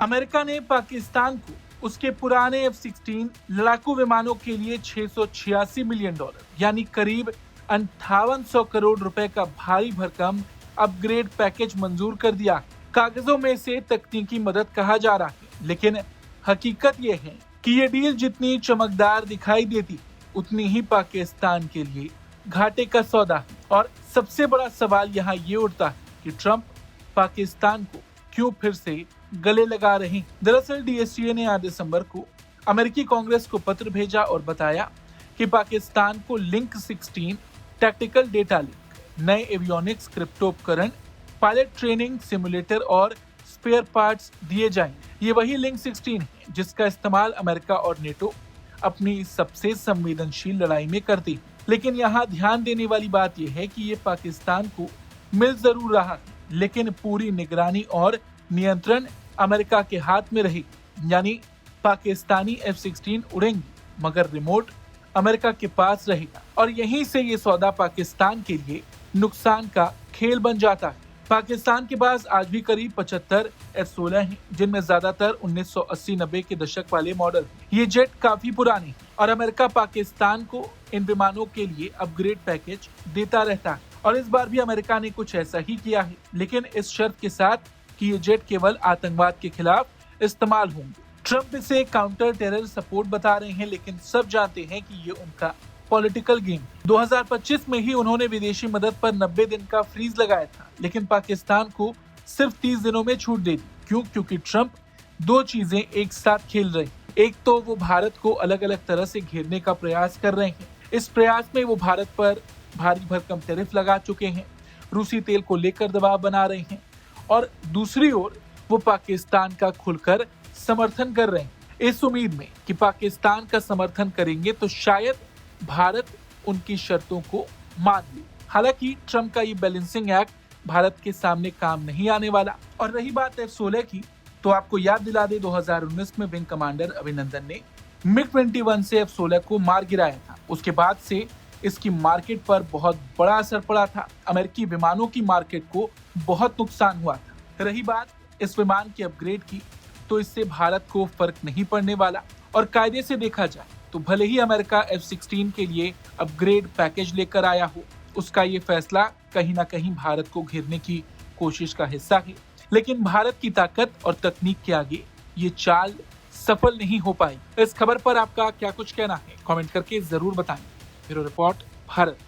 America ने पाकिस्तान को उसके पुराने F-16 लड़ाकू विमानों के लिए $686 मिलियन यानी करीब 5800 करोड़ रुपए का भारी भरकम अपग्रेड पैकेज मंजूर कर दिया। कागजों में से तकनीकी मदद कहा जा रहा है, लेकिन हकीकत यह है कि ये डील जितनी चमकदार दिखाई देती उतनी ही पाकिस्तान के लिए घाटे का सौदा है। और सबसे बड़ा सवाल यहाँ ये उठता है कि ट्रंप पाकिस्तान को क्यों फिर से गले लगा रहे हैं। दरअसल DSTA ने 8 दिसंबर को अमेरिकी कांग्रेस को पत्र भेजा और बताया कि पाकिस्तान को लिंक 16 टैक्टिकल डेटा लिंक, नए एवियोनिक्स क्रिप्टो उपकरण, पायलट ट्रेनिंग सिमुलेटर और स्पेयर पार्ट्स दिए जाएंगे। ये वही लिंक 16 है जिसका इस्तेमाल अमेरिका और नेटो अपनी सबसे संवेदनशील लड़ाई में करती है। लेकिन यहाँ ध्यान देने वाली बात यह है कि ये पाकिस्तान को मिल जरूर रहा है, लेकिन पूरी निगरानी और नियंत्रण अमेरिका के हाथ में रहेगी। यानी पाकिस्तानी F-16 उड़ेंगी मगर रिमोट अमेरिका के पास रहेगा, और यहीं से ये सौदा पाकिस्तान के लिए नुकसान का खेल बन जाता है। पाकिस्तान के पास आज भी करीब 75 F-16 हैं, जिनमें ज्यादातर 1980-90 के दशक वाले मॉडल हैं। ये जेट काफी पुराने हैं और अमेरिका पाकिस्तान को इन विमानों के लिए अपग्रेड पैकेज देता रहता है, और इस बार भी अमेरिका ने कुछ ऐसा ही किया है, लेकिन इस शर्त के साथ कि ये जेट केवल आतंकवाद के खिलाफ इस्तेमाल होंगे। ट्रंप इसे काउंटर टेरर सपोर्ट बता रहे हैं, लेकिन सब जानते हैं कि ये उनका पॉलिटिकल गेम। 2025 में ही उन्होंने विदेशी मदद पर 90 दिन का फ्रीज लगाया था, लेकिन पाकिस्तान को सिर्फ 30 दिनों में छूट दे दी। क्यों? क्योंकि ट्रंप दो चीजें एक साथ खेल रहे हैं। एक तो वो भारत को अलग अलग तरह से घेरने का प्रयास कर रहे हैं। इस प्रयास में वो भारत पर भारी भरकम टैरिफ लगा चुके हैं, रूसी तेल को लेकर दबाव बना रहे हैं, और दूसरी ओर वो पाकिस्तान का खुलकर समर्थन कर रहे हैं इस उम्मीद में कि पाकिस्तान का समर्थन करेंगे तो शायद भारत उनकी शर्तों को मान ले। हालांकि ट्रंप का ये बैलेंसिंग एक्ट भारत के सामने काम नहीं आने वाला। और रही बात F-16 की, तो आपको याद दिला दे 2019 में विंग कमांडर अभिनंदन ने MiG-21 से F-16 को मार गिराया था। उसके बाद से इसकी मार्केट पर बहुत बड़ा असर पड़ा था। अमेरिकी विमानों की मार्केट को बहुत नुकसान हुआ था। रही बात इस विमान के अपग्रेड की, तो इससे भारत को फर्क नहीं पड़ने वाला। और कायदे से देखा जाए तो भले ही अमेरिका F-16 के लिए अपग्रेड पैकेज लेकर आया हो, उसका ये फैसला कहीं ना कहीं भारत को घेरने की कोशिश का हिस्सा है। लेकिन भारत की ताकत और तकनीक के आगे ये चाल सफल नहीं हो पाई। इस खबर पर आपका क्या कुछ कहना है, कमेंट करके जरूर बताएं। Bureau report, Bharat.